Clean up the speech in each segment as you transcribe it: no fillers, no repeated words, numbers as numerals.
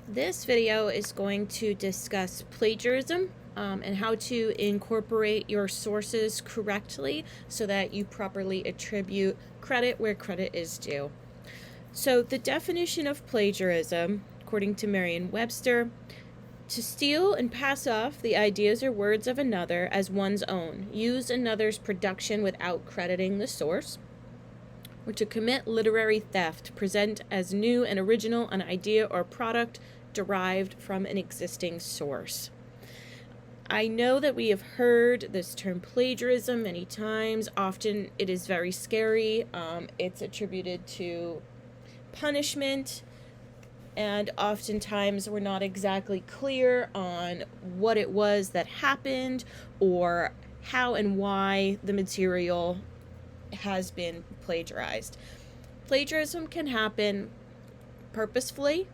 This video is going to discuss plagiarism and how to incorporate your sources correctly so that you properly attribute credit where credit is due. So the definition of plagiarism, according to Merriam-Webster, to steal and pass off the ideas or words of another as one's own, use another's production without crediting the source, or to commit literary theft, present as new and original an idea or product derived from an existing source. I know that we have heard this term plagiarism many times. Often it is very scary. It's attributed to punishment, and oftentimes we're not exactly clear on what it was that happened or how and why the material has been plagiarized. Plagiarism can happen purposefully,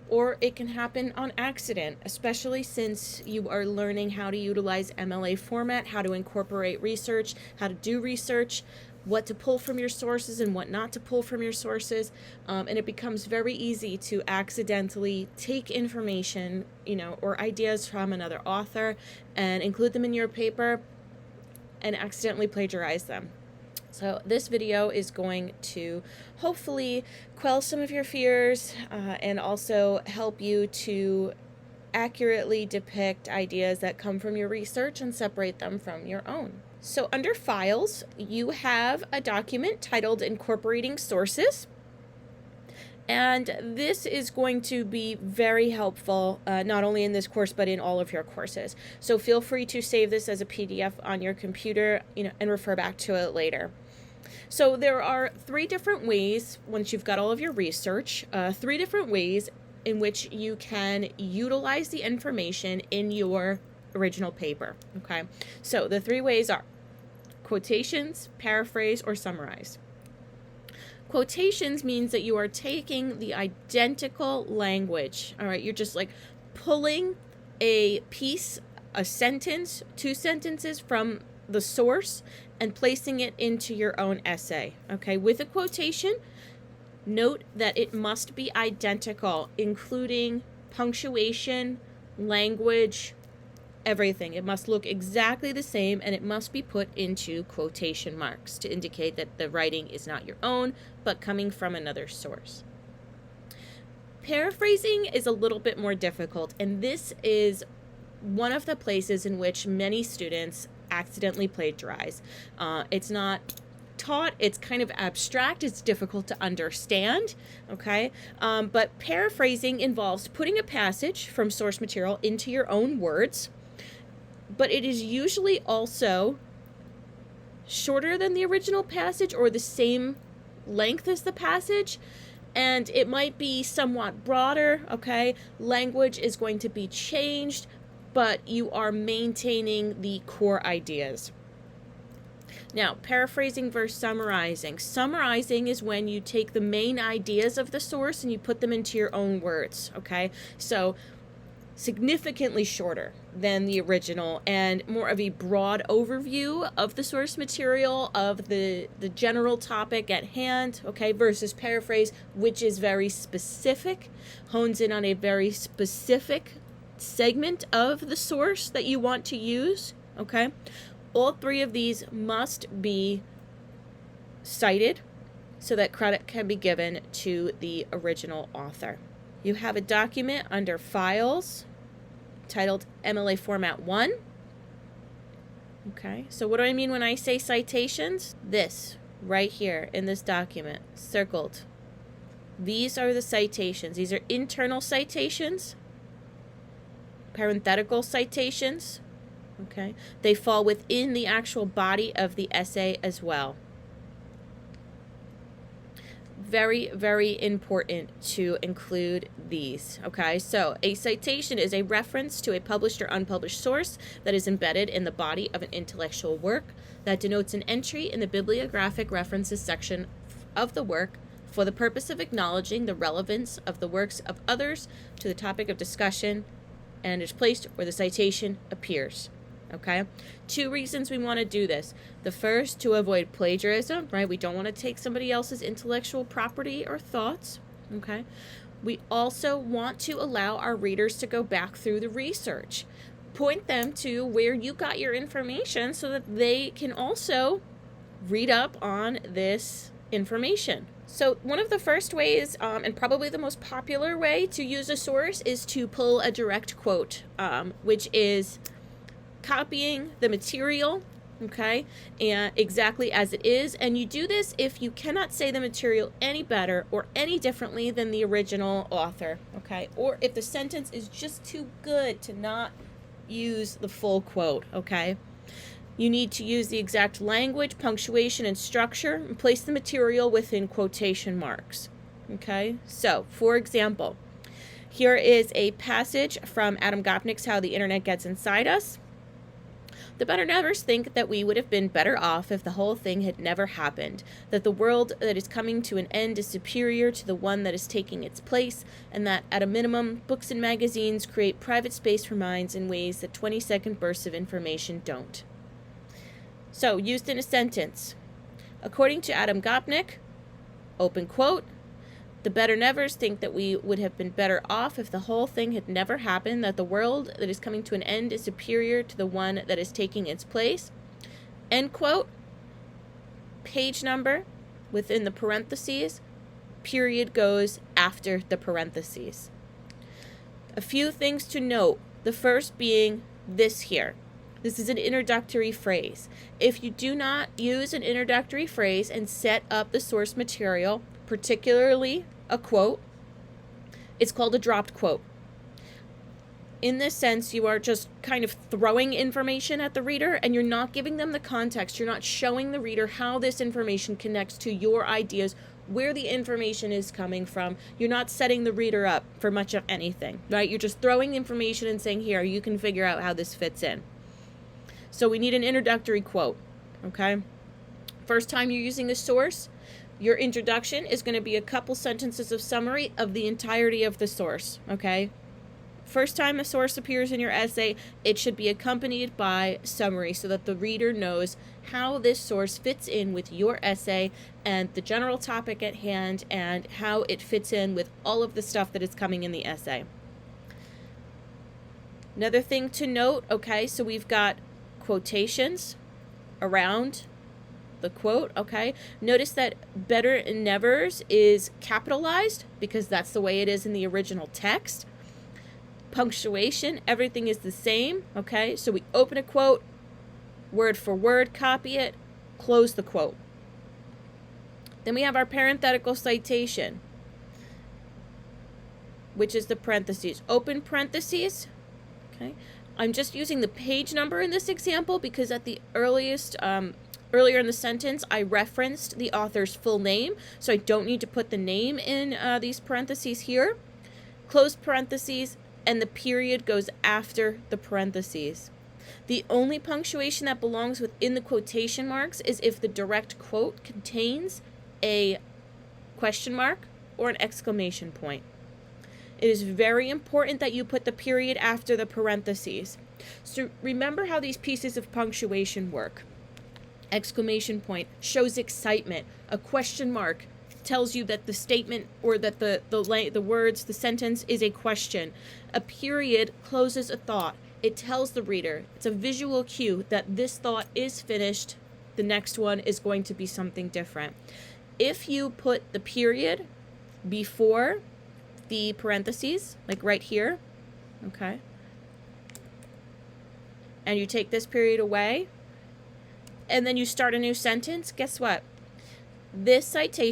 or it can happen on accident, especially since you are learning how to utilize MLA format, how to incorporate research, how to do research, what to pull from your sources and what not to pull from your sources. And it becomes very easy to accidentally take information, or ideas from another author and include them in your paper and accidentally plagiarize them. So this video is going to hopefully quell some of your fears and also help you to accurately depict ideas that come from your research and separate them from your own. So under Files, you have a document titled Incorporating Sources. And this is going to be very helpful, not only in this course, but in all of your courses. So feel free to save this as a PDF on your computer, and refer back to it later. So there are three different ways, once you've got all of your research, three different ways in which you can utilize the information in your original paper, okay? So the three ways are quotations, paraphrase, or summarize. Quotations means that you are taking the identical language, all right? You're just like pulling a piece, a sentence, two sentences from the source and placing it into your own essay, okay? With a quotation, note that it must be identical, including punctuation, language, everything. It must look exactly the same, and it must be put into quotation marks to indicate that the writing is not your own, but coming from another source. Paraphrasing is a little bit more difficult, and this is one of the places in which many students accidentally plagiarize. It's not taught, it's kind of abstract, it's difficult to understand, okay? But paraphrasing involves putting a passage from source material into your own words, but it is usually also shorter than the original passage or the same length as the passage, and it might be somewhat broader, okay? Language is going to be changed, but you are maintaining the core ideas. Now, paraphrasing versus summarizing. Summarizing is when you take the main ideas of the source and you put them into your own words, okay? So, significantly shorter than the original and more of a broad overview of the source material, of the general topic at hand, okay, versus paraphrase, which is very specific, hones in on a very specific segment of the source that you want to use, okay? All three of these must be cited so that credit can be given to the original author. You have a document under Files titled MLA Format 1. Okay, so what do I mean when I say citations? This, right here in this document, circled. These are the citations. These are internal citations, parenthetical citations, okay? They fall within the actual body of the essay as well. Very, very important to include these, okay? So a citation is a reference to a published or unpublished source that is embedded in the body of an intellectual work that denotes an entry in the bibliographic references section of the work for the purpose of acknowledging the relevance of the works of others to the topic of discussion, and is placed where the citation appears. Okay, two reasons we want to do this. The first, to avoid plagiarism, right? We don't want to take somebody else's intellectual property or thoughts. Okay, We also want to allow our readers to go back through the research. Point them to where you got your information so that they can also read up on this information. So one of the first ways, and probably the most popular way to use a source, is to pull a direct quote, which is copying the material, okay, and exactly as it is. And you do this if you cannot say the material any better or any differently than the original author, okay, or if the sentence is just too good to not use the full quote, okay. You need to use the exact language, punctuation, and structure, and place the material within quotation marks, okay. So, for example, here is a passage from Adam Gopnik's How the Internet Gets Inside Us. The better nevers think that we would have been better off if the whole thing had never happened, that the world that is coming to an end is superior to the one that is taking its place, and that, at a minimum, books and magazines create private space for minds in ways that 20-second bursts of information don't. So, used in a sentence. According to Adam Gopnik, open quote, the better nevers think that we would have been better off if the whole thing had never happened, that the world that is coming to an end is superior to the one that is taking its place. End quote. Page number within the parentheses. Period goes after the parentheses. A few things to note. The first being this here. This is an introductory phrase. If you do not use an introductory phrase and set up the source material, particularly a quote, it's called a dropped quote. In this sense, you are just kind of throwing information at the reader and you're not giving them the context. You're not showing the reader how this information connects to your ideas, where the information is coming from. You're not setting the reader up for much of anything, right? You're just throwing information and saying, here, you can figure out how this fits in. So we need an introductory quote, okay? First time you're using a source, your introduction is going to be a couple sentences of summary of the entirety of the source, okay? First time a source appears in your essay, it should be accompanied by summary so that the reader knows how this source fits in with your essay and the general topic at hand and how it fits in with all of the stuff that is coming in the essay. Another thing to note, okay, so we've got quotations around the quote, okay? Notice that better nevers is capitalized because that's the way it is in the original text. Punctuation, everything is the same, okay? So we open a quote, word for word, copy it, close the quote. Then we have our parenthetical citation, which is the parentheses. Open parentheses, okay? I'm just using the page number in this example because at the earlier in the sentence, I referenced the author's full name, so I don't need to put the name in these parentheses here. Close parentheses, and the period goes after the parentheses. The only punctuation that belongs within the quotation marks is if the direct quote contains a question mark or an exclamation point. It is very important that you put the period after the parentheses. So remember how these pieces of punctuation work. Exclamation point shows excitement. A question mark tells you that the statement or that the words, the sentence is a question. A period closes a thought. It tells the reader, it's a visual cue that this thought is finished. The next one is going to be something different. If you put the period before the parentheses, like right here, okay, and you take this period away, and then you start a new sentence, guess what? This citation